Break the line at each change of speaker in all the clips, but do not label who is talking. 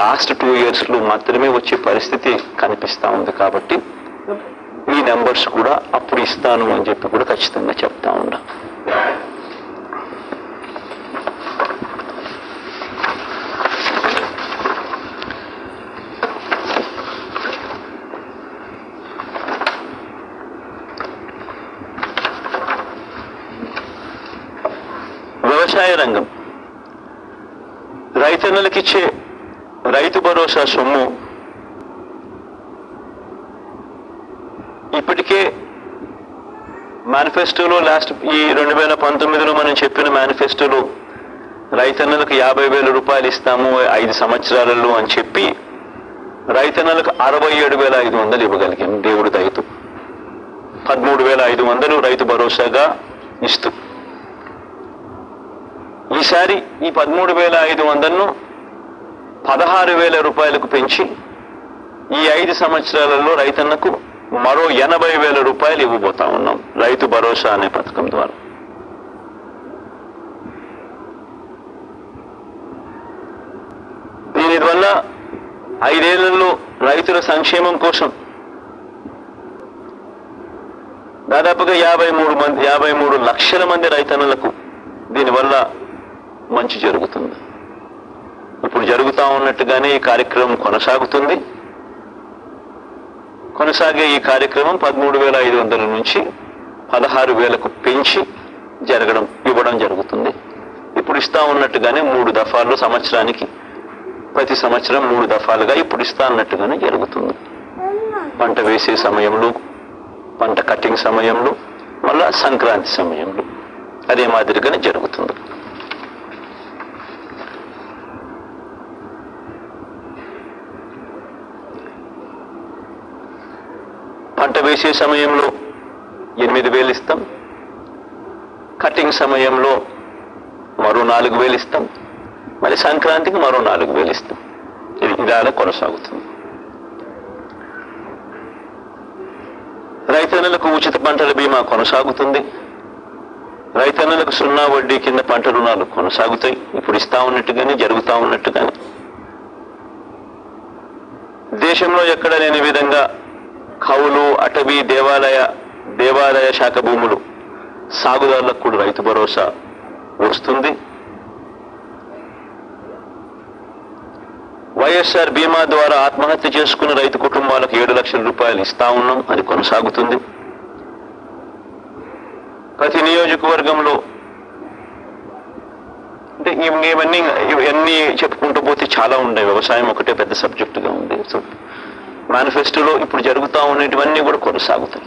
Last 2 yearsలో మాత్రమే వచ్చే పరిస్థితి కనిపిస్తూ ఉంది. కాబట్టి ఈ నెంబర్స్ కూడా అప్పుడు ఇస్తాను అని చెప్పి కూడా ఖచ్చితంగా చెప్తా ఉన్నా. వ్యవసాయ రంగం రైతన్నలకిచ్చే రైతు భరోసా సొమ్ము ఇప్పటికే మేనిఫెస్టోలో ఈ 2019లో మనం చెప్పిన మేనిఫెస్టోలో రైతన్నలకు 50,000 రూపాయలు ఇస్తాము 5 సంవత్సరాలలో అని చెప్పి రైతన్నలకు 67,500 ఇవ్వగలిగాం దేవుడి దయతో. 13,500 రైతు భరోసాగా ఇస్తూ ఈసారి ఈ 13,500ను 16,000 రూపాయలకు పెంచి ఈ 5 సంవత్సరాలలో రైతన్నకు మరో 80,000 రూపాయలు ఇవ్వబోతా ఉన్నాం రైతు భరోసా అనే పథకం ద్వారా. దీనివల్ల 5 ఏళ్లలో రైతుల సంక్షేమం కోసం దాదాపుగా 53 లక్షల మంది రైతన్నలకు దీనివల్ల మంచి జరుగుతుంది. ఇప్పుడు జరుగుతూ ఉన్నట్టుగానే ఈ కార్యక్రమం కొనసాగుతుంది. కొనసాగే ఈ కార్యక్రమం 13,500 నుంచి 16,000కు పెంచి ఇవ్వడం జరుగుతుంది. ఇప్పుడు ఇస్తా ఉన్నట్టుగానే 3 దఫాల్లో సంవత్సరానికి ప్రతి సంవత్సరం 3 దఫాలుగా ఇప్పుడు ఇస్తా అన్నట్టుగానే జరుగుతుంది. పంట వేసే సమయంలో, పంట కటింగ్ సమయంలో, మళ్ళా సంక్రాంతి సమయంలో అదే మాదిరిగానే జరుగుతుంది. పంట వేసే సమయంలో 8,000 ఇస్తాం, కటింగ్ సమయంలో మరో 4,000 ఇస్తాం, మళ్ళీ సంక్రాంతికి మరో 4,000 ఇస్తాం. ఇది ఇదాల కొనసాగుతుంది. రైతన్నలకు ఉచిత పంటల బీమా కొనసాగుతుంది. రైతన్నలకు 0 వడ్డీ కింద పంట రుణాలు కొనసాగుతాయి. ఇప్పుడు ఇస్తా ఉన్నట్టుగానే జరుగుతూ ఉన్నట్టుగానే దేశంలో ఎక్కడ లేని విధంగా కౌలు, అటవీ, దేవాలయ శాఖ భూములు సాగుదారులకు కూడా రైతు భరోసా వస్తుంది. వైఎస్ఆర్ బీమా ద్వారా ఆత్మహత్య చేసుకున్న రైతు కుటుంబాలకు 7 లక్షల రూపాయలు ఇస్తా ఉన్నాం. అది కొనసాగుతుంది. ప్రతి నియోజకవర్గంలో అంటే ఇవన్నీ చెప్పుకుంటూ పోతే చాలా ఉన్నాయి. వ్యవసాయం ఒకటే పెద్ద సబ్జెక్టుగా ఉంది. సో మేనిఫెస్టోలో ఇప్పుడు జరుగుతూ ఉన్నటువన్నీ కూడా కొనసాగుతాయి.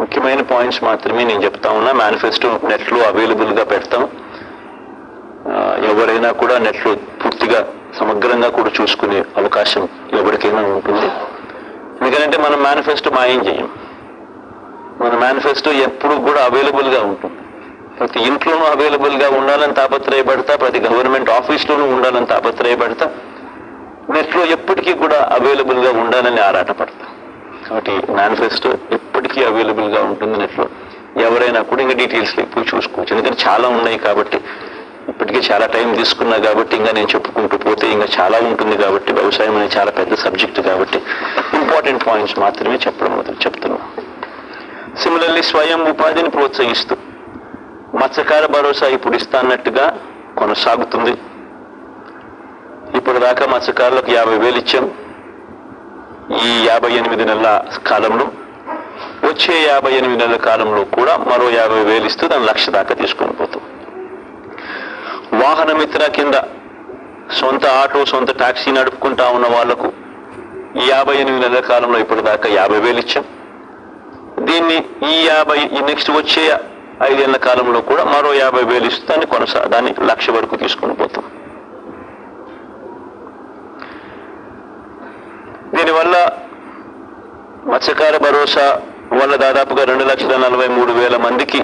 ముఖ్యమైన పాయింట్స్ మాత్రమే నేను చెప్తా ఉన్నా. మేనిఫెస్టో నెట్లో అవైలబుల్గా పెడతాం. ఎవరైనా కూడా నెట్లో పూర్తిగా సమగ్రంగా కూడా చూసుకునే అవకాశం ఎవరికైనా ఉంటుంది. ఎందుకంటే మనం మేనిఫెస్టో మాయం చేయం. మన మేనిఫెస్టో ఎప్పుడు కూడా అవైలబుల్గా ఉంటుంది. ప్రతి ఇంట్లోనూ అవైలబుల్గా ఉండాలని తాపత్రయపడతా, ప్రతి గవర్నమెంట్ ఆఫీస్లోనూ ఉండాలని తాపత్రయపడతా, నెట్లో ఎప్పటికీ కూడా అవైలబుల్గా ఉండాలని ఆరాటపడతా. కాబట్టి మేనిఫెస్టో ఎప్పటికీ అవైలబుల్గా ఉంటుంది నెట్లో. ఎవరైనా కూడా ఇంకా డీటెయిల్స్ ఎక్కువ చూసుకోవచ్చు. ఎందుకంటే చాలా ఉన్నాయి కాబట్టి, ఇప్పటికీ చాలా టైం తీసుకున్నా కాబట్టి ఇంకా నేను చెప్పుకుంటూ పోతే ఇంకా చాలా ఉంటుంది. కాబట్టి వ్యవసాయం అనేది చాలా పెద్ద సబ్జెక్టు కాబట్టి ఇంపార్టెంట్ పాయింట్స్ మాత్రమే చెప్తున్నాను. సిమిలర్లీ స్వయం ఉపాధిని ప్రోత్సహిస్తూ మత్స్యకార భరోసా ఇప్పుడు ఇస్తా అన్నట్టుగా కొనసాగుతుంది. ఇప్పుడు దాకా మత్స్యకారులకు 50,000 ఇచ్చాం. ఈ 58 నెలల కాలంలో, వచ్చే 58 నెలల కాలంలో కూడా మరో 50,000 ఇస్తూ దాన్ని 1,00,000 దాకా తీసుకొని పోతాం. వాహన మిత్ర కింద సొంత ఆటో, సొంత టాక్సీ నడుపుకుంటా ఉన్న వాళ్లకు ఈ 58 నెలల కాలంలో ఇప్పటిదాకా 50,000 ఇచ్చాం. దీన్ని ఈ నెక్స్ట్ వచ్చే 5 ఏళ్ల కాలంలో కూడా మరో 50,000 ఇస్తూ దాన్ని 1,00,000 వరకు తీసుకొని పోతాం. దీనివల్ల మత్స్యకార భరోసా వల్ల దాదాపుగా 2,43,000 మందికి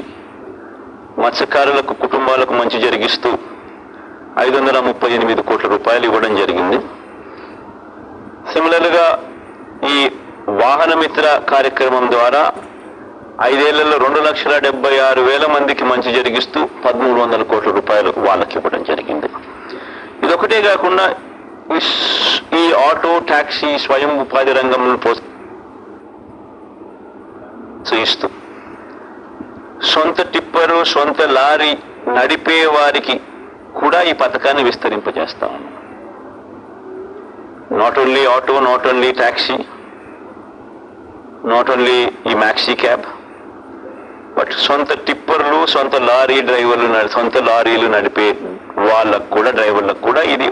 మత్స్యకారులకు కుటుంబాలకు మంచి జరిగిస్తూ 538 కోట్ల రూపాయలు ఇవ్వడం జరిగింది. సిమిలర్గా ఈ వాహన మిత్ర కార్యక్రమం ద్వారా 5 ఏళ్లలో 2,76,000 మందికి మంచి జరిగిస్తూ 1,300 కోట్ల రూపాయలు వాళ్ళకి ఇవ్వడం జరిగింది. ఇదొకటే కాకుండా ఈ ఆటో ట్యాక్సీ స్వయం ఉపాధి రంగంలో ప్రోత్సహిస్తూ సొంత టిప్పరు సొంత లారీ నడిపే వారికి కూడా ఈ పథకాన్ని విస్తరింపజేస్తా ఉన్నాం. Not only auto, not only taxi, not only ఈ మ్యాక్సీ క్యాబ్, బట్ సొంత టిప్పర్లు సొంత లారీ డ్రైవర్లు సొంత లారీలు నడిపే వాళ్ళకు కూడా డ్రైవర్లకు కూడా ఇది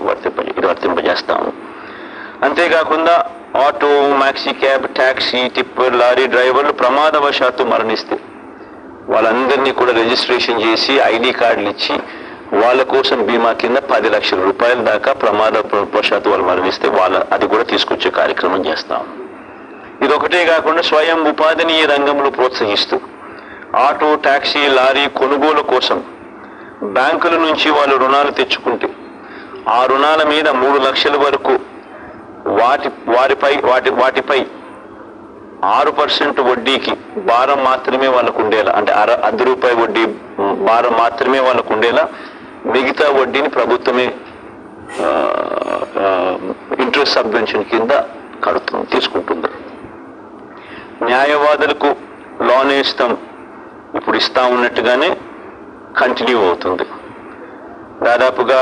వర్తింపజేస్తాము. అంతేకాకుండా auto, maxi cab, taxi, tipper, lorry డ్రైవర్లు ప్రమాదవశాత్తు మరణిస్తే వాళ్ళందరినీ కూడా రిజిస్ట్రేషన్ చేసి ఐడి కార్డులు ఇచ్చి వాళ్ళ కోసం బీమా కింద 10 లక్షల రూపాయల దాకా ప్రమాదవశాత్తు వాళ్ళు మరణిస్తే అది కూడా తీసుకొచ్చే కార్యక్రమం చేస్తాం. ఇది ఒకటే కాకుండా స్వయం ఉపాధిని ఈ రంగంలో ప్రోత్సహిస్తూ ఆటో, ట్యాక్సీ, లారీ కొనుగోలు కోసం బ్యాంకుల నుంచి వాళ్ళు రుణాలు తెచ్చుకుంటే ఆ రుణాల మీద 3 లక్షల వరకు వాటిపై 6% వడ్డీకి భారం మాత్రమే వాళ్ళకు ఉండేలా, అంటే ₹1 వడ్డీ భారం మాత్రమే వాళ్ళకు ఉండేలా మిగతా వడ్డీని ప్రభుత్వమే ఇంట్రెస్ట్ సబ్వెన్షన్ కింద తీసుకుంటుంది. న్యాయవాదులకు లోన్ ఇప్పుడు ఇస్తా ఉన్నట్టుగానే కంటిన్యూ అవుతుంది. దాదాపుగా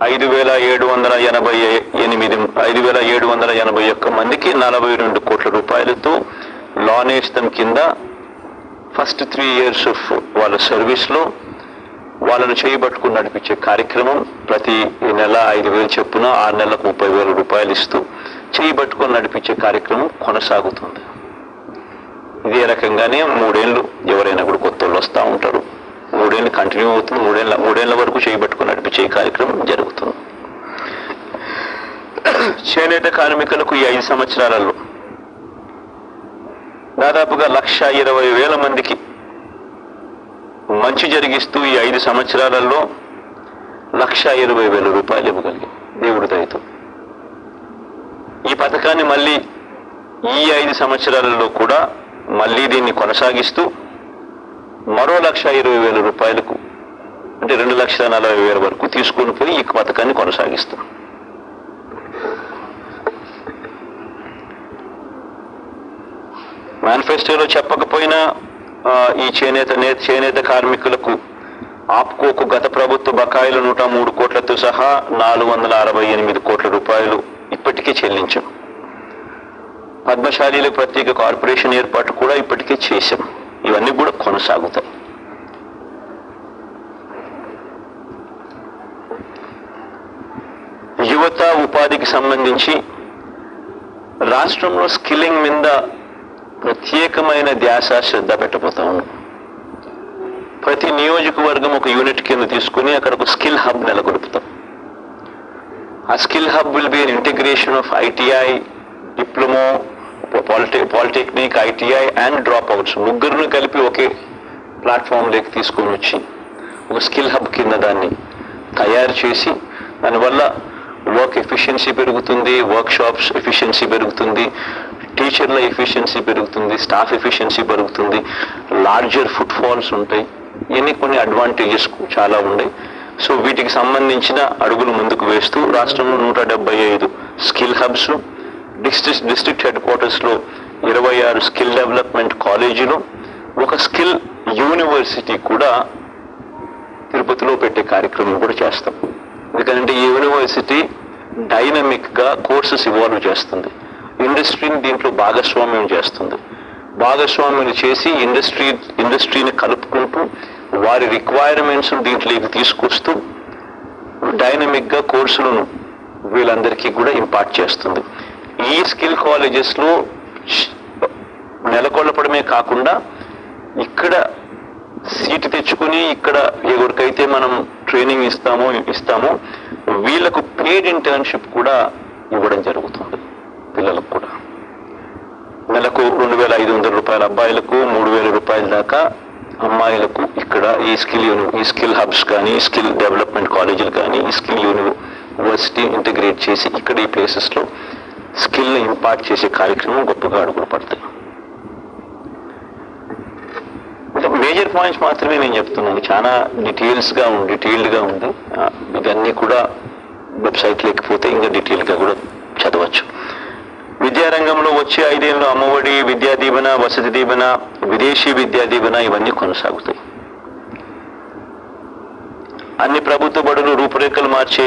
5,781 మందికి 42 కోట్ల రూపాయలతో లోన్ కింద ఫస్ట్ 3 years ఆఫ్ వాళ్ళ సర్వీస్లో వాళ్ళను చేయబట్టుకుని నడిపించే కార్యక్రమం ప్రతి నెల 5,000 చొప్పున 6 నెలలకు 30,000 రూపాయలు ఇస్తూ చేయబట్టుకుని నడిపించే కార్యక్రమం కొనసాగుతుంది. ఇదే రకంగానే 3 ఏళ్ళు ఎవరైనా కూడా కొత్త వాళ్ళు వస్తూ ఉంటారు. 3 ఏళ్ళు కంటిన్యూ అవుతుంది. 3 ఏళ్ల వరకు చేయబట్టుకుని నడిపించే కార్యక్రమం జరుగుతుంది. చేనేత కార్మికులకు ఈ 5 సంవత్సరాలలో దాదాపుగా 1,20,000 మందికి మంచి జరిగిస్తూ ఈ 5 సంవత్సరాలలో 1,20,000 రూపాయలు ఇవ్వగలిగాం దేవుడి దయతో. ఈ పథకాన్ని మళ్ళీ ఈ 5 సంవత్సరాలలో కూడా మళ్ళీ దీన్ని కొనసాగిస్తూ మరో 1,20,000 రూపాయలకు, అంటే 2,40,000 వరకు తీసుకుని పోయి ఈ పథకాన్ని కొనసాగిస్తాం. మేనిఫెస్టోలో చెప్పకపోయినా ఈ చేనేత కార్మికులకు ఆప్కోకు గత ప్రభుత్వ బకాయిలు 103 కోట్లతో సహా 468 కోట్ల రూపాయలు ఇప్పటికే చెల్లించాం. పద్మశాలీలకు ప్రత్యేక కార్పొరేషన్ ఏర్పాటు కూడా ఇప్పటికే చేశాం. ఇవన్నీ కూడా కొనసాగుతాయి. యువత ఉపాధికి సంబంధించి రాష్ట్రంలో స్కిల్లింగ్ మీద ప్రత్యేకమైన ధ్యాస శ్రద్ధ పెట్టబోతా ఉన్నాం. ప్రతి నియోజకవర్గం ఒక యూనిట్ కింద తీసుకుని అక్కడ ఒక స్కిల్ హబ్ నెలకొల్పుతాం. ఆ skill hub will be an integration of ITI, diploma, polytechnic, ITI and drop outs ముగ్గురును కలిపి ఒకే ప్లాట్ఫామ్లోకి తీసుకొని వచ్చి ఒక స్కిల్ హబ్ కింద దాన్ని తయారు చేసి దానివల్ల వర్క్ ఎఫిషియన్సీ పెరుగుతుంది, వర్క్ షాప్స్ ఎఫిషియన్సీ పెరుగుతుంది, టీచర్ల ఎఫిషియన్సీ పెరుగుతుంది, స్టాఫ్ ఎఫిషియన్సీ పెరుగుతుంది, లార్జర్ ఫుట్ ఫాల్స్ ఉంటాయి. ఇవన్నీ కొన్ని అడ్వాంటేజెస్ చాలా ఉన్నాయి. సో వీటికి సంబంధించిన అడుగులు ముందుకు వేస్తూ రాష్ట్రంలో 175 స్కిల్ హబ్స్, డిస్ట్రిక్ట్ హెడ్ క్వార్టర్స్లో 26 స్కిల్ డెవలప్మెంట్ కాలేజీలు, ఒక స్కిల్ యూనివర్సిటీ కూడా తిరుపతిలో పెట్టే కార్యక్రమం కూడా చేస్తాం. ఎందుకంటే ఈ యూనివర్సిటీ డైనమిక్గా కోర్సెస్ ఇవాల్వ్ చేస్తుంది, ఇండస్ట్రీని దీంట్లో భాగస్వామ్యం చేస్తుంది. భాగస్వామ్యం చేసి ఇండస్ట్రీని కలుపుకుంటూ వారి రిక్వైర్మెంట్స్ దీంట్లోకి తీసుకొస్తూ డైనమిక్గా కోర్సులను వీళ్ళందరికీ కూడా ఇంపార్ట్ చేస్తుంది. ఈ స్కిల్ కాలేజెస్లో నెలకొల్పడమే కాకుండా ఇక్కడ సీటు తెచ్చుకుని ఇక్కడ ఎవరికైతే మనం ట్రైనింగ్ ఇస్తామో వీళ్ళకు పెయిడ్ ఇంటర్న్షిప్ కూడా ఇవ్వడం జరుగుతుంది. పిల్లలకు కూడా నెలకు 2,500 రూపాయలు అబ్బాయిలకు, 3,000 రూపాయల దాకా అమ్మాయిలకు ఇక్కడ ఈ స్కిల్ హబ్స్ కానీ, స్కిల్ డెవలప్మెంట్ కాలేజీలు కానీ, ఈ స్కిల్ యూనివర్సిటీ ఇంటిగ్రేట్ చేసి ఇక్కడ ఈ ప్లేసెస్లో స్కిల్ని ఇంపార్ట్ చేసే కార్యక్రమం గొప్పగా అడుగులు పడతాయి. మేజర్ పాయింట్స్ మాత్రమే నేను చెప్తున్నాను, చాలా డీటెయిల్డ్గా ఉంది. ఇవన్నీ కూడా వెబ్సైట్ లేకపోతే ఇంకా డీటెయిల్గా కూడా చదవచ్చు. విద్యారంగంలో వచ్చే 5 ఏళ్ళు అమ్మఒడి, విద్యా దీవెన, వసతి దీవెన, విదేశీ విద్యా దీవెన ఇవన్నీ కొనసాగుతాయి. అన్ని ప్రభుత్వ బడులు రూపురేఖలు మార్చే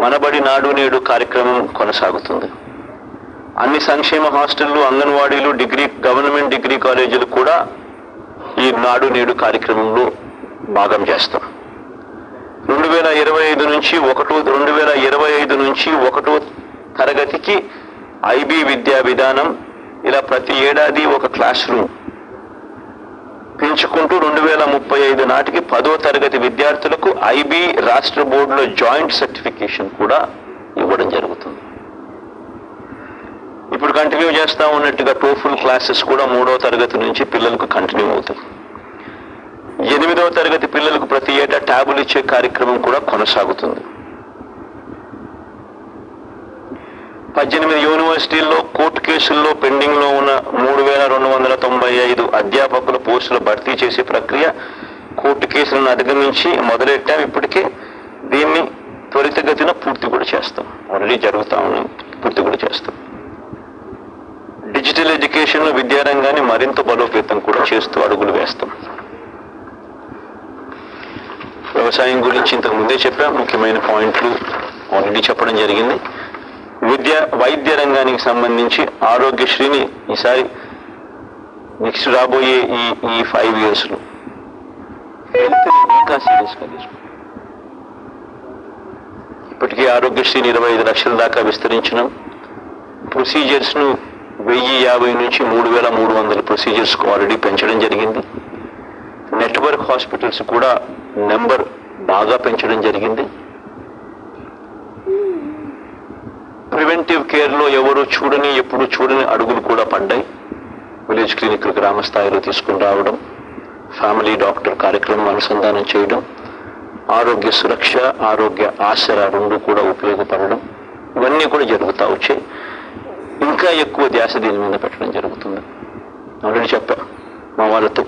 మనబడి నాడు నేడు కార్యక్రమం కొనసాగుతుంది. అన్ని సంక్షేమ హాస్టళ్లు, అంగన్వాడీలు, గవర్నమెంట్ డిగ్రీ కాలేజీలు కూడా ఈ నాడు నేడు కార్యక్రమంలో భాగం చేస్తాం. 2025 నుంచి 1వ తరగతికి ఐబీ విద్యా విధానం, ఇలా ప్రతి ఏడాది ఒక క్లాస్ రూమ్ పెంచుకుంటూ 2035 నాటికి 10వ తరగతి విద్యార్థులకు ఐబీ రాష్ట్ర బోర్డులో జాయింట్ సర్టిఫికేషన్ కూడా ఇవ్వడం జరుగుతుంది. ఇప్పుడు కంటిన్యూ చేస్తా ఉన్నట్టుగా టోఫుల్ క్లాసెస్ కూడా 3వ తరగతి నుంచి పిల్లలకు కంటిన్యూ అవుతాయి. 8వ తరగతి పిల్లలకు ప్రతి ఏటా ట్యాబులు ఇచ్చే కార్యక్రమం కూడా కొనసాగుతుంది. 18 యూనివర్సిటీల్లో కోర్టు కేసుల్లో పెండింగ్లో ఉన్న 3295 అధ్యాపకుల పోస్టుల భర్తీ చేసే ప్రక్రియ కోర్టు కేసులను అధిగమించి మొదలెట్టాం. ఇప్పటికే దీన్ని త్వరితగతిన పూర్తి కూడా చేస్తాం. ఆల్రెడీ జరుగుతూ ఉన్నాయి, పూర్తి కూడా చేస్తాం. డిజిటల్ ఎడ్యుకేషన్ విద్యారంగాన్ని మరింత బలోపేతం కూడా చేస్తూ అడుగులు వేస్తాం. వ్యవసాయం గురించి ఇంతకు ముందే చెప్పాం, ముఖ్యమైన పాయింట్లు ఆల్రెడీ చెప్పడం జరిగింది. వైద్య రంగానికి సంబంధించి ఆరోగ్యశ్రీని ఈసారి నెక్స్ట్ రాబోయే ఈ 5 ఇయర్స్లో ఇంకా సీరియస్గా తీసుకుంటాం. ఇప్పటికీ ఆరోగ్యశ్రీని 25 లక్షల దాకా విస్తరించినాం. ప్రొసీజర్స్ను 1050 నుంచి 3300 ప్రొసీజర్స్కు ఆల్రెడీ పెంచడం జరిగింది. నెట్వర్క్ హాస్పిటల్స్ కూడా నెంబర్ బాగా పెంచడం జరిగింది. ప్రివెంటివ్ కేర్లో ఎప్పుడు చూడని అడుగులు కూడా పడ్డాయి. విలేజ్ క్లినిక్లు గ్రామ స్థాయిలో తీసుకుని రావడం, ఫ్యామిలీ డాక్టర్ కార్యక్రమం అనుసంధానం చేయడం, ఆరోగ్య సురక్ష, ఆరోగ్య ఆసరా 2 కూడా ఉపయోగపడడం, ఇవన్నీ కూడా జరుగుతూ వచ్చాయి. ఇంకా ఎక్కువ ధ్యాస దీని మీద పెట్టడం జరుగుతుంది. ఆల్రెడీ చెప్పా మా వాళ్ళతో,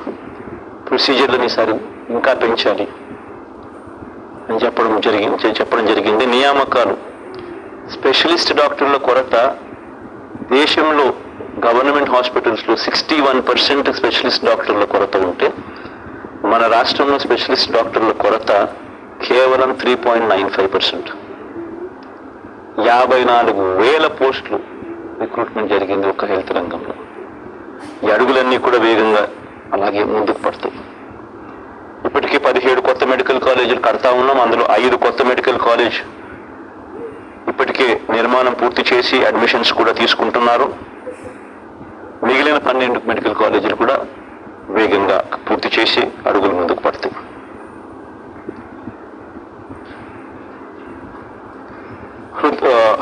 ప్రొసీజర్లని ఈసారి ఇంకా పెంచాలి అని చెప్పడం జరిగింది. నియామకాలు, స్పెషలిస్ట్ డాక్టర్ల కొరత దేశంలో గవర్నమెంట్ హాస్పిటల్స్లో 61% స్పెషలిస్ట్ డాక్టర్ల కొరత ఉంటే మన రాష్ట్రంలో స్పెషలిస్ట్ డాక్టర్ల కొరత కేవలం 3.95%. 54,000 పోస్టులు రిక్రూట్మెంట్ జరిగింది ఒక హెల్త్ రంగంలో. ఈ అడుగులన్నీ కూడా వేగంగా అలాగే ముందుకు పడతాయి. ఇప్పటికీ 17 కొత్త మెడికల్ కాలేజీలు కడతా ఉన్నాం. అందులో 5 కొత్త మెడికల్ కాలేజ్ ఇప్పటికే నిర్మాణం పూర్తి చేసి అడ్మిషన్స్ కూడా తీసుకుంటున్నారు. మిగిలిన 12 మెడికల్ కాలేజీలు కూడా వేగంగా పూర్తి చేసి అడుగులు ముందుకు పడతాయి.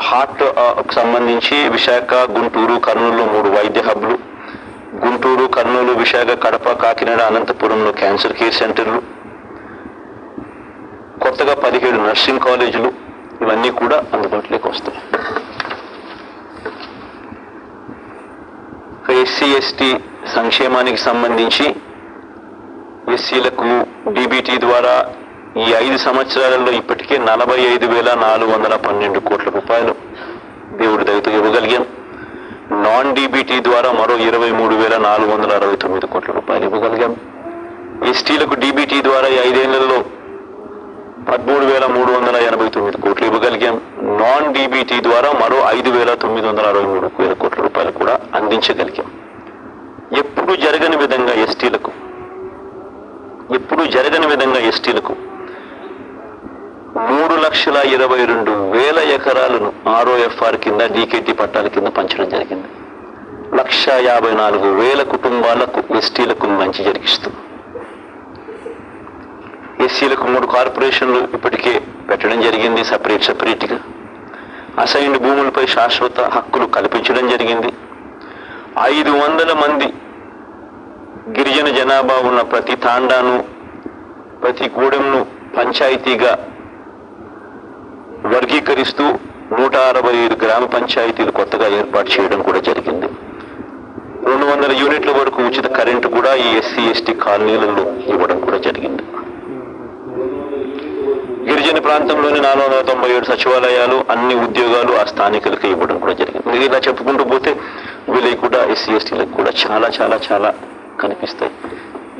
హార్ట్ సంబంధించి విశాఖ, గుంటూరు, కర్నూలులో 3 వైద్య హబ్లు, గుంటూరు, కర్నూలు, విశాఖ, కడప, కాకినాడ, అనంతపురంలో క్యాన్సర్ కేర్ సెంటర్లు, కొత్తగా 17 నర్సింగ్ కాలేజీలు, ఇవన్నీ కూడా అందుబాటులోకి వస్తాయి. ఎస్సీ ఎస్టీ సంక్షేమానికి సంబంధించి ఎస్సీలకు డీబీటీ ద్వారా ఈ 5 సంవత్సరాలలో ఇప్పటికే 45,412 కోట్ల రూపాయలు దేవుడి దయతో ఇవ్వగలిగాం. నాన్ డీబీటీ ద్వారా మరో 23,469 కోట్ల రూపాయలు ఇవ్వగలిగాం. ఎస్టీలకు డీబీటీ ద్వారా ఈ 5 ఏళ్లలో 13,389 కోట్లు ఇవ్వగలిగాం. నాన్ డీబీటీ ద్వారా మరో 5,963 కోట్ల రూపాయలు కూడా అందించగలిగాం. ఎప్పుడు జరగని విధంగా ఎస్టీలకు 3,22,000 ఎకరాలను ROFR కింద డీకేటీ పట్టాల కింద పంచడం జరిగింది. 1,54,000 కుటుంబాలకు ఎస్టీలకు మంచి జరిగిస్తూ, ఎస్సీలకు 3 కార్పొరేషన్లు ఇప్పటికే పెట్టడం జరిగింది. సపరేట్గా అసైన్డ్ భూములపై శాశ్వత హక్కులు కల్పించడం జరిగింది. 500 మంది గిరిజన జనాభా ఉన్న ప్రతి తాండాను, ప్రతి గూడెంను పంచాయతీగా వర్గీకరిస్తూ 165 గ్రామ పంచాయతీలు కొత్తగా ఏర్పాటు చేయడం కూడా జరిగింది. 200 యూనిట్ల వరకు ఉచిత కరెంటు కూడా ఈ ఎస్సీ ఎస్టీ కాలనీలలో ఇవ్వడం కూడా జరిగింది. గిరిజన ప్రాంతంలోని 497 సచివాలయాలు, అన్ని ఉద్యోగాలు ఆ స్థానికులకు ఇవ్వడం కూడా జరిగింది. ఇలా చెప్పుకుంటూ పోతే వీళ్ళకి కూడా ఎస్సీ ఎస్టీలకు కూడా చాలా చాలా చాలా కనిపిస్తాయి.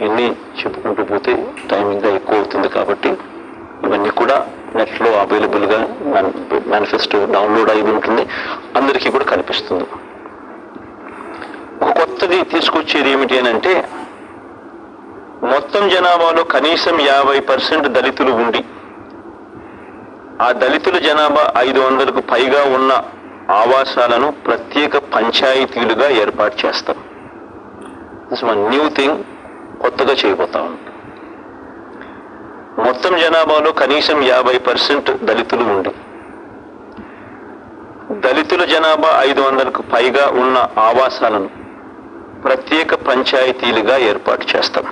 ఇన్ని చెప్పుకుంటూ పోతే టైం ఇంకా ఎక్కువ అవుతుంది. కాబట్టి ఇవన్నీ కూడా నెట్లో అవైలబుల్గా మేనిఫెస్టో డౌన్లోడ్ అయి ఉంటుంది, అందరికీ కూడా కనిపిస్తుంది. ఒక కొత్తది తీసుకొచ్చేది ఏమిటి అని అంటే, మొత్తం జనాభాలో కనీసం 50% దళితులు ఉండి ఆ దళితుల జనాభా 500కు పైగా ఉన్న ఆవాసాలను ప్రత్యేక పంచాయతీలుగా ఏర్పాటు చేస్తాం. దిస్ వన్ న్యూ థింగ్, కొత్తగా చేయబోతా ఉన్నాం. మొత్తం జనాభాలో కనీసం 50% దళితులు ఉండి దళితుల జనాభా 500కు పైగా ఉన్న ఆవాసాలను ప్రత్యేక పంచాయతీలుగా ఏర్పాటు చేస్తాం.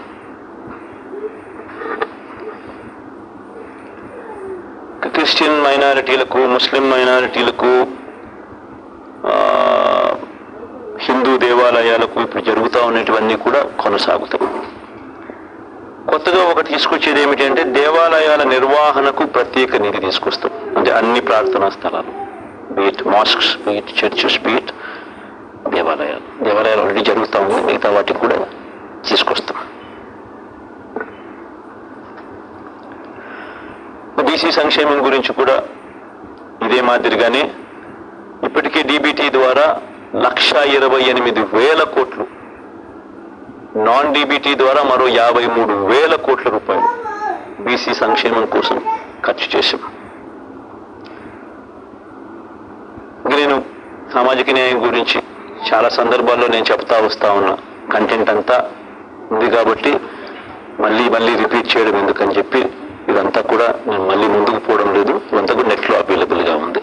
క్రిస్టియన్ మైనారిటీలకు, ముస్లిం మైనారిటీలకు, హిందూ దేవాలయాలకు ఇప్పుడు జరుగుతూ ఉన్నటువన్నీ కూడా కొనసాగుతాయి. కొత్తగా ఒకటి తీసుకొచ్చేది ఏమిటి అంటే, దేవాలయాల నిర్వహణకు ప్రత్యేక నిధి తీసుకొస్తాం. అంటే అన్ని ప్రార్థనా స్థలాలు, beat masks, beat churches, beat దేవాలయాలు ఆల్రెడీ జరుగుతూ ఉంది, మిగతా వాటికి కూడా తీసుకొస్తాం. బీసీ సంక్షేమం గురించి కూడా ఇదే మాదిరిగానే ఇప్పటికే డీబీటీ ద్వారా 1,28,000 కోట్లు, నాన్ డీబీటీ ద్వారా మరో 53,000 కోట్ల రూపాయలు బీసీ సంక్షేమం కోసం ఖర్చు చేశాం. నేను సామాజిక న్యాయం గురించి చాలా సందర్భాల్లో నేను చెప్తా వస్తా ఉన్నా. కంటెంట్ అంతా ఉంది కాబట్టి మళ్ళీ రిపీట్ చేయడం ఎందుకని చెప్పి ఇదంతా కూడా నేను మళ్ళీ ముందుకు పోవడం లేదు. ఇదంతా కూడా నెట్లో అవైలబుల్గా ఉంది.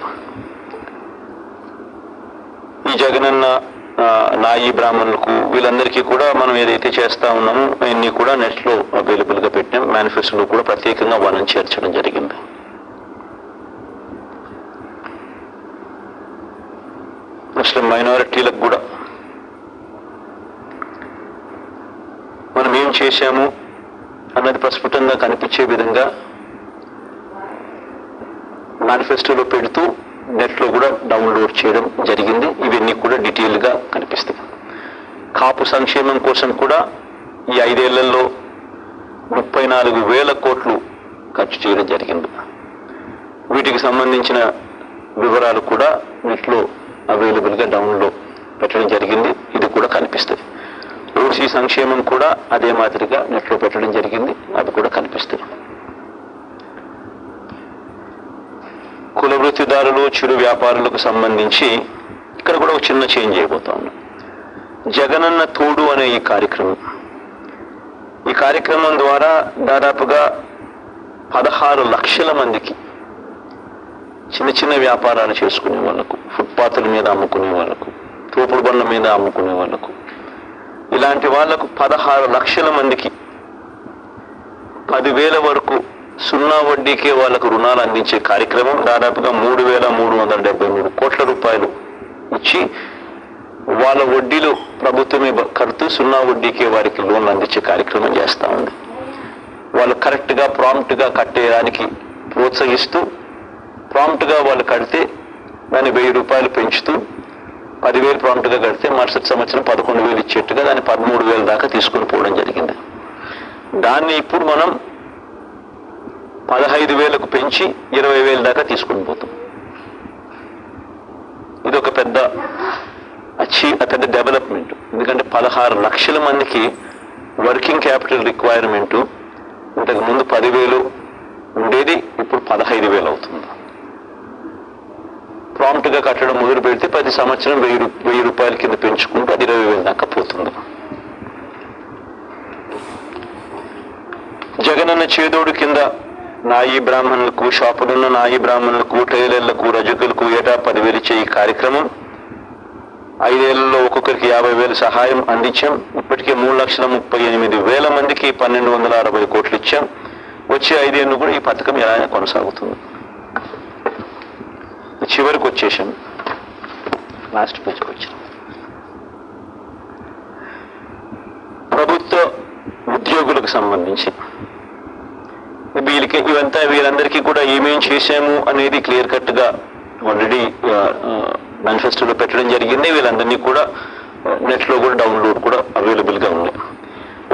ఈ జగనన్న, నాయి బ్రాహ్మణులకు, వీళ్ళందరికీ కూడా మనం ఏదైతే చేస్తా ఉన్నామో అవన్నీ కూడా నెట్లో అవైలబుల్గా పెట్టాం. మేనిఫెస్టోలో కూడా ప్రత్యేకంగా వాళ్ళని చేర్చడం జరిగింది. ముస్లిం మైనారిటీలకు కూడా మనం ఏం చేశాము అన్నది ప్రస్ఫుటంగా కనిపించే విధంగా మేనిఫెస్టోలో పెడుతూ నెట్లో కూడా డౌన్లోడ్ చేయడం జరిగింది. ఇవన్నీ కూడా డీటెయిల్గా కనిపిస్తాయి. కాపు సంక్షేమం కోసం కూడా ఈ 5 ఏళ్లలో 34,000 కోట్లు ఖర్చు చేయడం జరిగింది. వీటికి సంబంధించిన వివరాలు కూడా నెట్లో అవైలబుల్గా డౌన్లోడ్ పెట్టడం జరిగింది. ఇది కూడా కనిపిస్తుంది. ఓసీ సంక్షేమం కూడా అదే మాదిరిగా నెట్లో పెట్టడం జరిగింది. అది కూడా కనిపిస్తుంది. కుల వృత్తిదారులు, చిరు వ్యాపారులకు సంబంధించి ఇక్కడ కూడా ఒక చిన్న చేంజ్ అయిపోతా ఉన్నాం. జగనన్న తోడు అనే ఈ కార్యక్రమం ద్వారా దాదాపుగా 16 లక్షల మందికి, చిన్న వ్యాపారాలు చేసుకునే వాళ్ళకు, ఫుట్పాత్ల మీద అమ్ముకునే వాళ్ళకు, తోపుడు బండ్ల మీద అమ్ముకునే వాళ్ళకు, ఇలాంటి వాళ్లకు 16 లక్షల మందికి 10,000 వరకు 0 వడ్డీకే వాళ్లకు రుణాలు అందించే కార్యక్రమం దాదాపుగా 3,373 కోట్ల రూపాయలు ఇచ్చి వాళ్ళ వడ్డీలు ప్రభుత్వమే కడుతూ 0 వడ్డీకే వారికి లోన్లు అందించే కార్యక్రమం చేస్తూ ఉంది. వాళ్ళు కరెక్ట్గా ప్రాంప్ట్గా కట్టేయడానికి ప్రోత్సహిస్తూ, ప్రాంప్ట్గా వాళ్ళు కడితే దాన్ని 1,000 రూపాయలు పెంచుతూ 10,000 ప్రాంప్ట్గా కడితే మరుసటి సంవత్సరం 11,000 ఇచ్చేట్టుగా దాన్ని 13,000 దాకా తీసుకుని పోవడం జరిగింది. దాన్ని ఇప్పుడు మనం 15,000కు పెంచి 20,000 దాకా తీసుకుని పోతాం. ఇది ఒక పెద్ద డెవలప్మెంట్. ఎందుకంటే 16 లక్షల మందికి వర్కింగ్ క్యాపిటల్ రిక్వైర్మెంటు ఇంతకు ముందు 10,000 ఉండేది, ఇప్పుడు 15,000 అవుతుంది. ప్రాంప్ట్గా కట్టడం మొదలు పెడితే ప్రతి సంవత్సరం 1,000 రూపాయల కింద పెంచుకుంటూ అది 20,000 దాకా పోతుంది. జగనన్న చేదోడు కింద నాయి బ్రాహ్మణులకు, షాపులున్న నాయి బ్రాహ్మణులకు, టైలర్లకు, రజకులకు ఏటా 10,000 ఇచ్చే ఈ కార్యక్రమం 5 ఏళ్లలో ఒక్కొక్కరికి 50,000 సహాయం అందించాం. ఇప్పటికే 3,38,000 మందికి 1,260 కోట్లు ఇచ్చాం. వచ్చే 5 ఏళ్ళు కూడా ఈ పథకం ఎలా కొనసాగుతుంది. చివరికి వచ్చేసాం, లాస్ట్ పేజ్కి వచ్చాం. ప్రభుత్వ ఉద్యోగులకు సంబంధించి వీరందరికీ కూడా ఏమేం చేశాము అనేది క్లియర్ కట్గా ఆల్రెడీ మేనిఫెస్టోలో పెట్టడం జరిగింది. వీళ్ళందరినీ కూడా నెట్లో కూడా డౌన్లోడ్ కూడా అవైలబుల్గా ఉంది.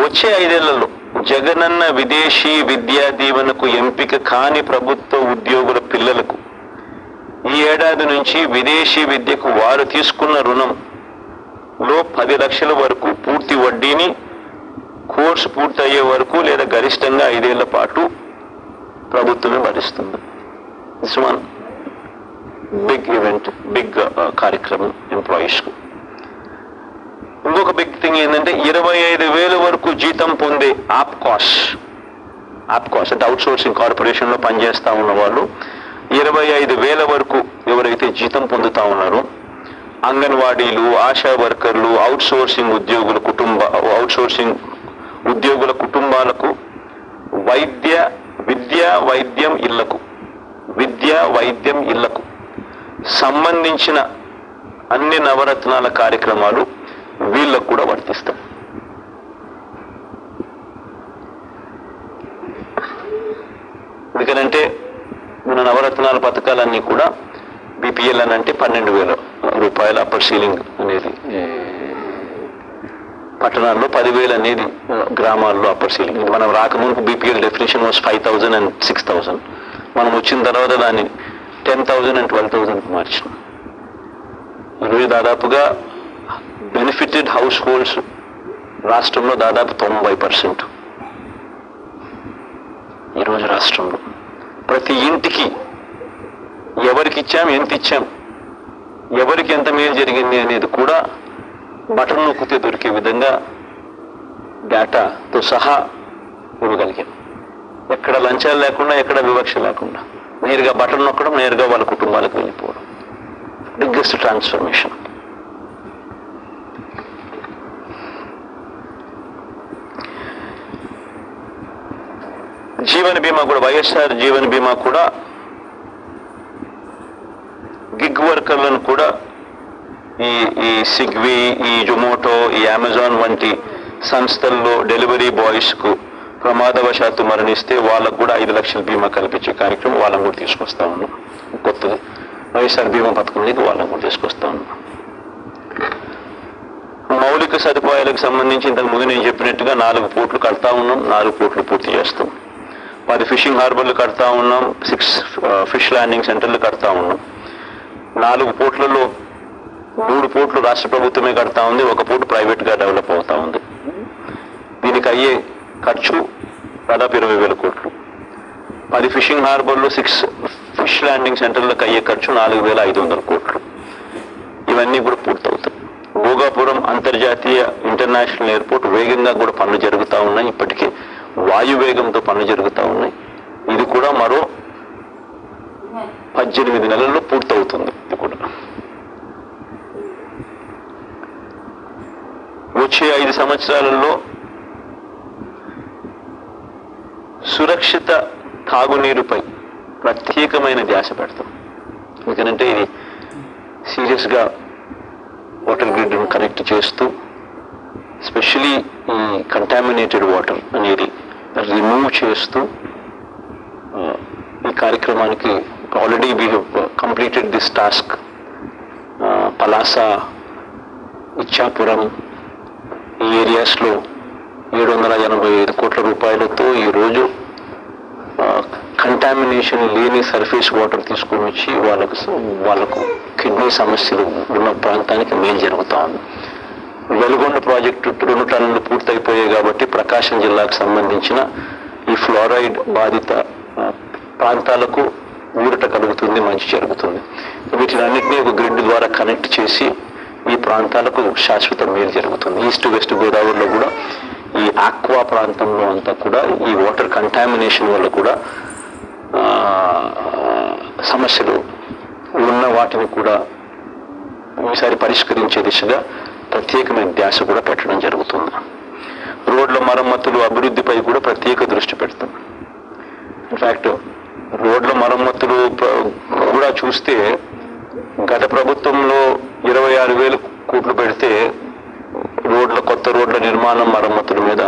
వచ్చే 5 ఏళ్లలో జగనన్న విదేశీ విద్యా దీవెనకు ఎంపిక కాని ప్రభుత్వ ఉద్యోగుల పిల్లలకు ఈ ఏడాది నుంచి విదేశీ విద్యకు వారు తీసుకున్న రుణంలో 10 లక్షల వరకు పూర్తి వడ్డీని కోర్సు పూర్తయ్యే వరకు లేదా గరిష్టంగా 5 ఏళ్ల పాటు ప్రభుత్వమే భరిస్తుంది. This one big event, big కార్యక్రమం ఎంప్లాయీస్కు. ఇంకొక బిగ్ థింగ్ ఏంటంటే 25,000 వరకు జీతం పొందే ఆప్కాస్ అంటే అవుట్ సోర్సింగ్ కార్పొరేషన్లో పనిచేస్తూ ఉన్న వాళ్ళు 25,000 వరకు ఎవరైతే జీతం పొందుతా ఉన్నారో అంగన్వాడీలు, ఆశా వర్కర్లు, అవుట్ సోర్సింగ్ ఉద్యోగుల కుటుంబాలకు విద్యా వైద్యం ఇళ్లకు సంబంధించిన అన్ని నవరత్నాల కార్యక్రమాలు వీళ్ళకు కూడా వర్తిస్తాం. ఎందుకంటే మన నవరత్నాల పథకాలన్నీ కూడా బీపీఎల్ అని అంటే 12,000 రూపాయల అప్పర్ సీలింగ్ అనేది పట్టణాల్లో, 10,000 అనేది గ్రామాల్లో అప్పర్ సీలింగ్. మనం రాకముందు బీపీఎల్ డెఫినేషన్ వాజ్ 5,000 and 6,000. మనం వచ్చిన తర్వాత దాన్ని 10,000 and 12,000 మార్చాం. ఈరోజు దాదాపుగా బెనిఫిటెడ్ హౌస్ హోల్డ్స్ రాష్ట్రంలో దాదాపు 90%. ఈరోజు రాష్ట్రంలో ప్రతి ఇంటికి ఎవరికి ఇచ్చాం, ఎంత ఇచ్చాం, ఎవరికి ఎంత మేలు జరిగింది అనేది కూడా బటన్ నొక్కితే దొరికే విధంగా డేటాతో సహా ఇవ్వగలిగాం. ఎక్కడ లంచాలు లేకుండా, ఎక్కడ వివక్ష లేకుండా నేరుగా బటన్ నొక్కడం, నేరుగా వాళ్ళ కుటుంబాలకు వెళ్ళిపోవడం. Biggest transformation. జీవన బీమా కూడా, వైఎస్ఆర్ జీవన బీమా కూడా గిగ్ వర్కర్లను కూడా ఈ స్విగ్గీ, ఈ జొమాటో, ఈ అమెజాన్ వంటి సంస్థల్లో డెలివరీ బాయ్స్కు ప్రమాదవశాత్తు మరణిస్తే వాళ్ళకు కూడా 5 లక్షల బీమా కల్పించే కార్యక్రమం వాళ్ళని కూడా తీసుకొస్తా ఉన్నాం. కొత్తది వైఎస్ఆర్ బీమా పథకం అనేది వాళ్ళని కూడా తీసుకొస్తా ఉన్నాం. మౌలిక సదుపాయాలకు సంబంధించి ఇంతకు ముందు నేను చెప్పినట్టుగా 4 పోర్ట్లు కడతా ఉన్నాం. 4 పోర్ట్లు పూర్తి చేస్తాం. 10 ఫిషింగ్ హార్బర్లు కడతా ఉన్నాం. 6 ఫిష్ ల్యాండింగ్ సెంటర్లు కడతా ఉన్నాం. 4 పోర్ట్లలో 3 పోర్ట్లు రాష్ట్ర ప్రభుత్వమే కడతా ఉంది, 1 పోర్టు ప్రైవేట్గా డెవలప్ అవుతా ఉంది. దీనికి అయ్యే ఖర్చు దాదాపు 20,000 కోట్లు. 10 ఫిషింగ్ హార్బర్లు, 6 ఫిష్ ల్యాండింగ్ సెంటర్లకు అయ్యే ఖర్చు 4,500 కోట్లు. ఇవన్నీ కూడా పూర్తవుతాయి. భోగాపురం అంతర్జాతీయ ఇంటర్నేషనల్ ఎయిర్పోర్ట్ వేగంగా కూడా పనులు జరుగుతూ ఉన్నాయి. ఇప్పటికే వాయువేగంతో పనులు జరుగుతూ ఉన్నాయి. ఇది కూడా మరో 18 నెలల్లో పూర్తవుతుంది. ఇది కూడా వచ్చే 5 సంవత్సరాలలో సురక్షిత తాగునీరుపై ప్రత్యేకమైన ధ్యాస పెడతాం. ఎందుకంటే ఇది సీరియస్గా వాటర్ గ్రిడ్ను కనెక్ట్ చేస్తూ, ఎస్పెషలీ ఈ కంటామినేటెడ్ వాటర్ అనేది రిమూవ్ చేస్తూ ఈ కార్యక్రమానికి already we have completed this task. Palasa, Ichchapuram ఈ ఏరియాస్లో 785 కోట్ల రూపాయలతో ఈరోజు కంటామినేషన్ లేని సర్ఫేస్ వాటర్ తీసుకొని వచ్చి వాళ్ళకు కిడ్నీ సమస్యలు ఉన్న ప్రాంతానికి మేలు జరుగుతూ ఉంది. వెలుగొండ ప్రాజెక్టు 2 టన్నులు పూర్తయిపోయాయి కాబట్టి ప్రకాశం జిల్లాకు సంబంధించిన ఈ ఫ్లోరైడ్ బాధిత ప్రాంతాలకు ఊరట కలుగుతుంది, మంచి జరుగుతుంది. వీటినన్నింటినీ ఒక గ్రిడ్ ద్వారా కనెక్ట్ చేసి ఈ ప్రాంతాలకు శాశ్వత మేలు జరుగుతుంది. ఈస్ట్ వెస్ట్ గోదావరిలో కూడా ఈ ఆక్వా ప్రాంతంలో అంతా కూడా ఈ వాటర్ కంటామినేషన్ వల్ల కూడా సమస్యలు ఉన్న వాటిని కూడా ఈసారి పరిష్కరించే దిశగా ప్రత్యేకమైన ధ్యాస కూడా పెట్టడం జరుగుతుంది. రోడ్ల మరమ్మతులు, అభివృద్ధిపై కూడా ప్రత్యేక దృష్టి పెడతాం. ఇన్ఫ్యాక్ట్ రోడ్ల మరమ్మతులు కూడా చూస్తే గత ప్రభుత్వంలో 26,000 కోట్లు పెడితే కొత్త రోడ్ల నిర్మాణం, మరమ్మతుల మీద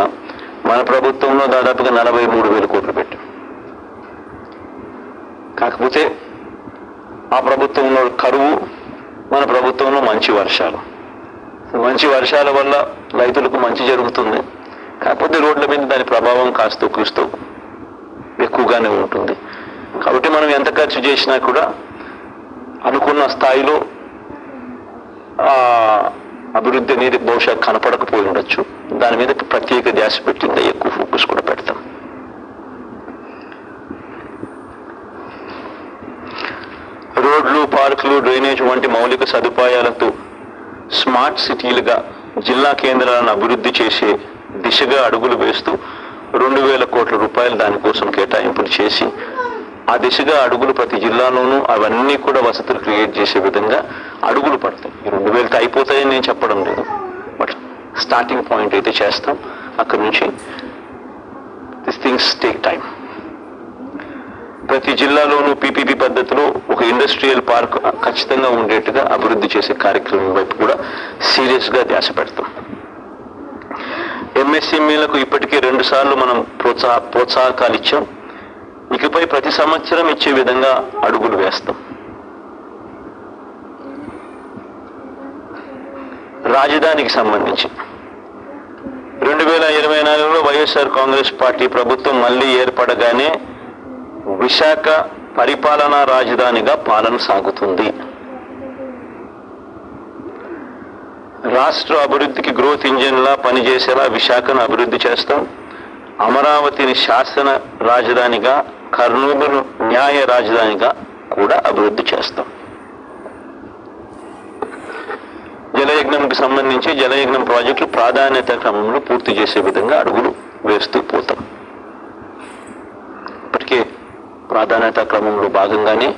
మన ప్రభుత్వంలో దాదాపుగా 43,000 కోట్లు పెట్టాం. కాకపోతే ఆ ప్రభుత్వంలో కరువు, మన ప్రభుత్వంలో మంచి వర్షాలు. మంచి వర్షాల వల్ల రైతులకు మంచి జరుగుతుంది, కాకపోతే రోడ్ల మీద దాని ప్రభావం కాస్త కూస్తూ ఎక్కువగానే ఉంటుంది. కాబట్టి మనం ఎంత ఖర్చు చేసినా కూడా అనుకున్న స్థాయిలో అభివృద్ధి అనేది బహుశా కనపడకపోయి ఉండొచ్చు. దాని మీద ప్రత్యేక ధ్యాస పెట్టిందా ఎక్కువ ఫోకస్ కూడా పెడతాం. రోడ్లు, పార్కులు, డ్రైనేజ్ వంటి మౌలిక సదుపాయాలతో స్మార్ట్ సిటీలుగా జిల్లా కేంద్రాలను అభివృద్ధి చేసే దిశగా అడుగులు వేస్తూ 2,000 కోట్ల రూపాయలు దానికోసం కేటాయింపులు చేసి ఆ దిశగా అడుగులు ప్రతి జిల్లాలోనూ అవన్నీ కూడా వసతులు క్రియేట్ చేసే విధంగా అడుగులు పడతాయి. ఈ 2,000తో అయిపోతాయని నేను చెప్పడం లేదు, బట్ స్టార్టింగ్ పాయింట్ అయితే చేస్తాం. అక్కడి నుంచి దిస్ థింగ్స్ టేక్ టైం. ప్రతి జిల్లాలోనూ పీపీపీ పద్ధతిలో ఒక ఇండస్ట్రియల్ పార్క్ ఖచ్చితంగా ఉండేట్టుగా అభివృద్ధి చేసే కార్యక్రమం వైపు కూడా సీరియస్గా ధ్యాస పెడతాం. ఎంఎస్ఎంఈలకు ఇప్పటికే 2 సార్లు మనం ప్రోత్సాహకాలు ఇచ్చాం. ఇకపై ప్రతి సంవత్సరం ఇచ్చే విధంగా అడుగులు వేస్తాం. రాజధానికి సంబంధించి 2024లో వైఎస్ఆర్ కాంగ్రెస్ పార్టీ ప్రభుత్వం మళ్ళీ ఏర్పడగానే విశాఖ పరిపాలనా రాజధానిగా పాలన సాగుతుంది. రాష్ట్ర అభివృద్ధికి గ్రోత్ ఇంజిన్లా పనిచేసేలా విశాఖను అభివృద్ధి చేస్తాం. అమరావతిని శాసన రాజధానిగా, కర్నూలును న్యాయ రాజధానిగా కూడా అభివృద్ధి చేస్తాం. జలయజ్ఞంకి సంబంధించి జలయజ్ఞం ప్రాజెక్టులు ప్రాధాన్యత క్రమంలో పూర్తి చేసే విధంగా అడుగులు వేస్తూ పోతాం. ఇప్పటికే ప్రాధాన్యత క్రమంలో భాగంగానే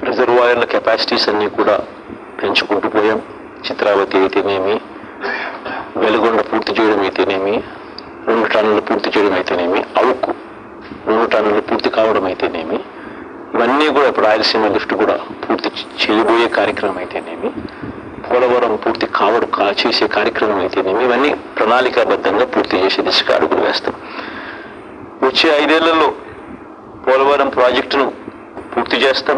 రిజర్వాయర్ల కెపాసిటీస్ అన్నీ కూడా పెంచుకుంటూ పోయాం. చిత్రావతి అయితేనేమి, వెలుగొండ పూర్తి చేయడం అయితేనేమి, 2 టన్నులు పూర్తి చేయడం అయితేనేమి, అవుకు 2 టన్నులు పూర్తి కావడం అయితేనేమి, ఇవన్నీ కూడా ఇప్పుడు రాయలసీమ లిఫ్ట్ కూడా పూర్తి చేయబోయే కార్యక్రమం అయితేనేమి, పోలవరం పూర్తి చేసే కార్యక్రమం అయితేనేమి, ఇవన్నీ ప్రణాళికాబద్ధంగా పూర్తి చేసే దిశగా అడుగులు వేస్తాం. వచ్చే 5 ఏళ్లలో పోలవరం ప్రాజెక్టును పూర్తి చేస్తాం.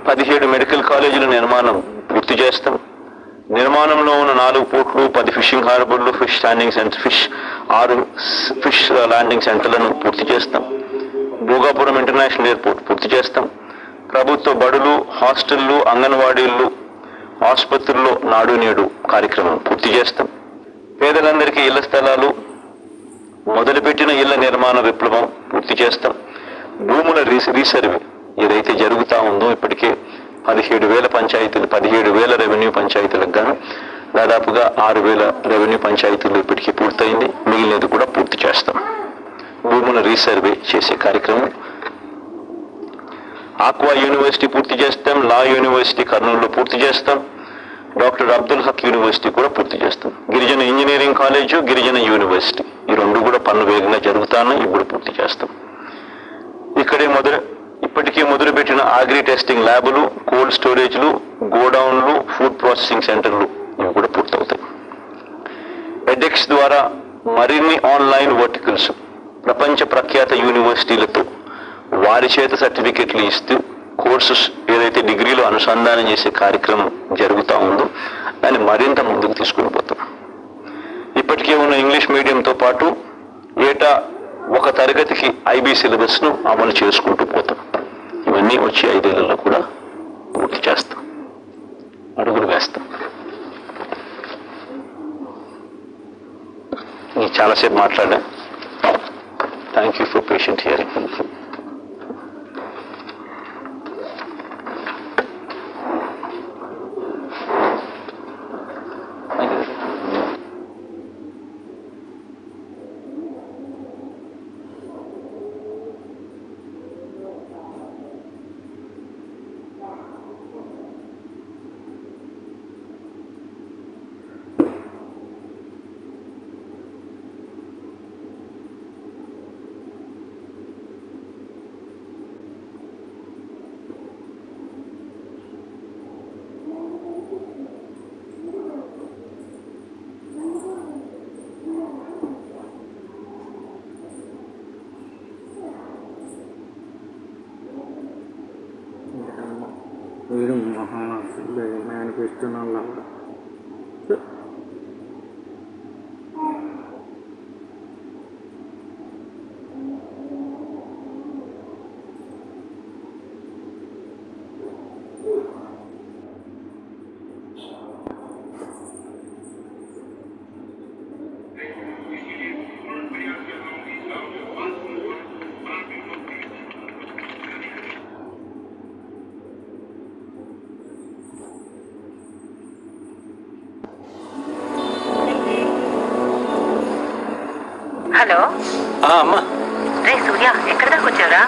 17 మెడికల్ కాలేజీల నిర్మాణం పూర్తి చేస్తాం. నిర్మాణంలో ఉన్న 4 పోర్ట్లు, 10 ఫిషింగ్ హార్బర్లు, 6 ఫిష్ ల్యాండింగ్ సెంటర్లను పూర్తి చేస్తాం. భోగాపురం ఇంటర్నేషనల్ ఎయిర్పోర్ట్ పూర్తి చేస్తాం. ప్రభుత్వ బడులు, హాస్టళ్లు, అంగన్వాడీలు, ఆసుపత్రుల్లో నాడు నేడు కార్యక్రమం పూర్తి చేస్తాం. పేదలందరికీ ఇళ్ల స్థలాలు, మొదలుపెట్టిన ఇళ్ల నిర్మాణ విప్లవం పూర్తి చేస్తాం. భూముల రీసర్వే ఏదైతే జరుగుతూ ఉందో ఇప్పటికే 17,000 పంచాయతీలు, 17,000 రెవెన్యూ పంచాయతీలకు గాను దాదాపుగా 6,000 రెవెన్యూ పంచాయతీలు ఇప్పటికీ పూర్తయింది. మిగిలినది కూడా పూర్తి చేస్తాం. భూముల రీసర్వే చేసే కార్యక్రమం. ఆక్వా యూనివర్సిటీ పూర్తి చేస్తాం. లా యూనివర్సిటీ కర్నూలులో పూర్తి చేస్తాం. డాక్టర్ అబ్దుల్ హక్ యూనివర్సిటీ కూడా పూర్తి చేస్తాం. గిరిజన ఇంజనీరింగ్ కాలేజు, గిరిజన యూనివర్సిటీ ఈ 2 కూడా పనులు వేగంగా జరుగుతాను, ఇప్పుడు పూర్తి చేస్తాం. ఇప్పటికే మొదలుపెట్టిన అగ్రి టెస్టింగ్ ల్యాబులు, కోల్డ్ స్టోరేజ్లు, గోడౌన్లు, ఫుడ్ ప్రాసెసింగ్ సెంటర్లు ఇవి కూడా పూర్తవుతాయి. ఎడెక్స్ ద్వారా మరిన్ని ఆన్లైన్ వర్టికల్స్ ప్రపంచ ప్రఖ్యాత యూనివర్సిటీలతో వారి చేత సర్టిఫికెట్లు ఇస్తూ కోర్సెస్ ఏదైతే డిగ్రీలో అనుసంధానం చేసే కార్యక్రమం జరుగుతూ ఉందో దాన్ని మరింత ముందుకు తీసుకుని పోతాం. ఇప్పటికే ఉన్న ఇంగ్లీష్ మీడియంతో పాటు ఏటా 1 తరగతికి IB సిలబస్ను అమలు చేసుకుంటూ పోతాం. ఇవన్నీ వచ్చే 5 ఏళ్లలో కూడా పూర్తి చేస్తాం, అడుగులు వేస్తాం. నేను చాలాసేపు మాట్లాడా. Thank you for patient hearing.
Manifesto నల్ల
హలో
అమ్మా
రే సూర్య ఎక్కడ దాకా వచ్చారా?